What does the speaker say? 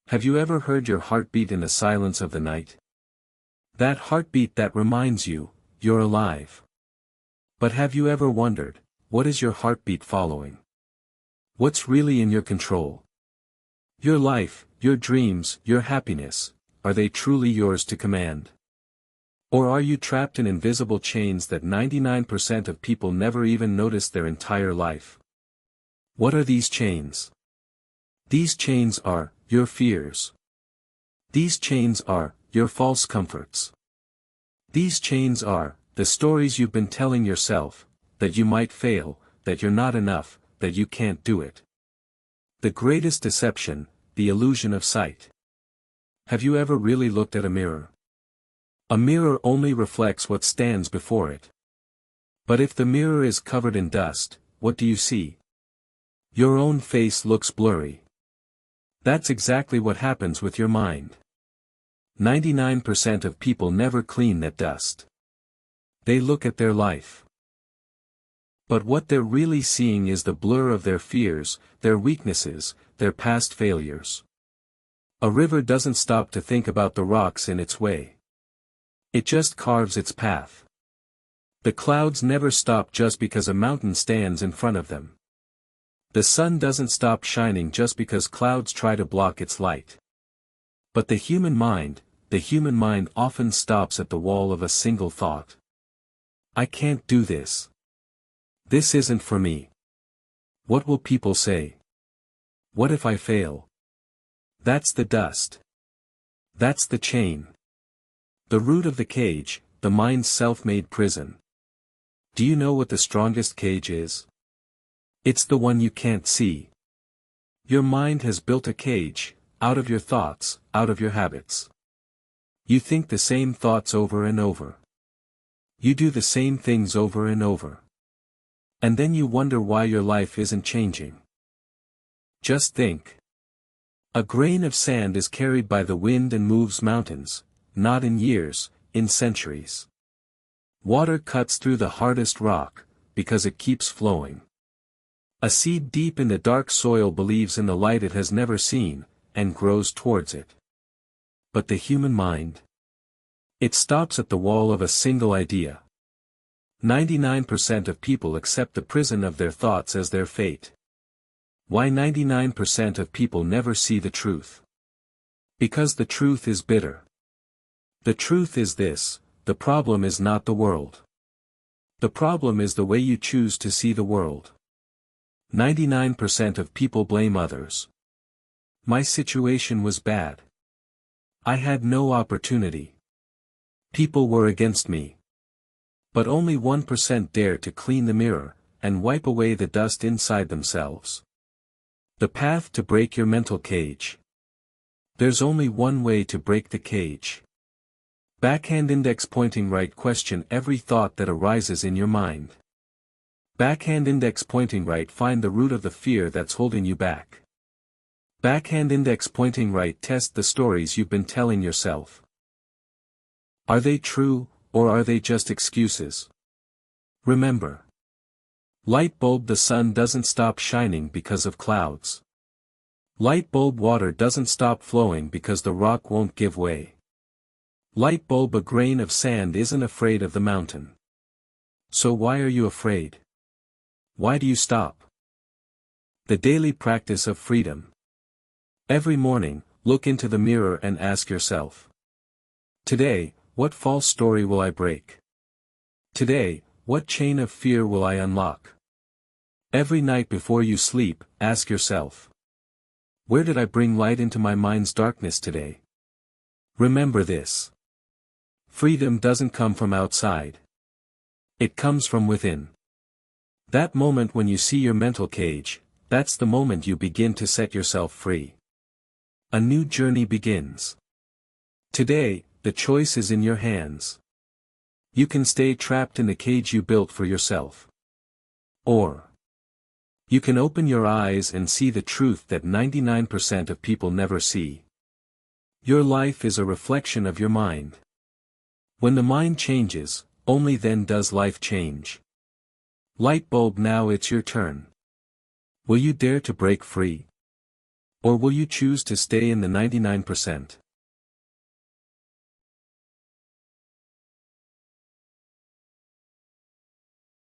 Have you ever heard your heartbeat in the silence of the night? That heartbeat that reminds you, you're alive. But have you ever wondered, what is your heartbeat following? What's really in your control? Your life, your dreams, your happiness, are they truly yours to command? Or are you trapped in invisible chains that 99% of people never even notice their entire life? What are these chains? These chains are your fears. These chains are your false comforts. These chains are the stories you've been telling yourself, that you might fail, that you're not enough, that you can't do it. The greatest deception, the illusion of sight. Have you ever really looked at a mirror? A mirror only reflects what stands before it. But if the mirror is covered in dust, what do you see? Your own face looks blurry. That's exactly what happens with your mind. 99% of people never clean that dust. They look at their life. But what they're really seeing is the blur of their fears, their weaknesses, their past failures. A river doesn't stop to think about the rocks in its way. It just carves its path. The clouds never stop just because a mountain stands in front of them. The sun doesn't stop shining just because clouds try to block its light. But the human mind often stops at the wall of a single thought. I can't do this. This isn't for me. What will people say? What if I fail? That's the dust. That's the chain. The root of the cage, the mind's self-made prison. Do you know what the strongest cage is? It's the one you can't see. Your mind has built a cage, out of your thoughts, out of your habits. You think the same thoughts over and over. You do the same things over and over. And then you wonder why your life isn't changing. Just think. A grain of sand is carried by the wind and moves mountains, not in years, in centuries. Water cuts through the hardest rock, because it keeps flowing. A seed deep in the dark soil believes in the light it has never seen, and grows towards it. But the human mind? It stops at the wall of a single idea. 99% of people accept the prison of their thoughts as their fate. Why 99% of people never see the truth? Because the truth is bitter. The truth is this: the problem is not the world. The problem is the way you choose to see the world. 99% of people blame others. My situation was bad. I had no opportunity. People were against me. But only 1% dare to clean the mirror, and wipe away the dust inside themselves. The path to break your mental cage. There's only one way to break the cage. Backhand index pointing right. Question every thought that arises in your mind. Backhand index pointing right. Find the root of the fear that's holding you back. Backhand index pointing right. Test the stories you've been telling yourself. Are they true, or are they just excuses? Remember. Light bulb: the sun doesn't stop shining because of clouds. Light bulb: water doesn't stop flowing because the rock won't give way. Light bulb: a grain of sand isn't afraid of the mountain. So why are you afraid? Why do you stop? The daily practice of freedom. Every morning, look into the mirror and ask yourself. Today, what false story will I break? Today, what chain of fear will I unlock? Every night before you sleep, ask yourself. Where did I bring light into my mind's darkness today? Remember this. Freedom doesn't come from outside. It comes from within. That moment when you see your mental cage, that's the moment you begin to set yourself free. A new journey begins. Today, the choice is in your hands. You can stay trapped in the cage you built for yourself. Or you can open your eyes and see the truth that 99% of people never see. Your life is a reflection of your mind. When the mind changes, only then does life change. Light bulb: now it's your turn. Will you dare to break free? Or will you choose to stay in the 99%?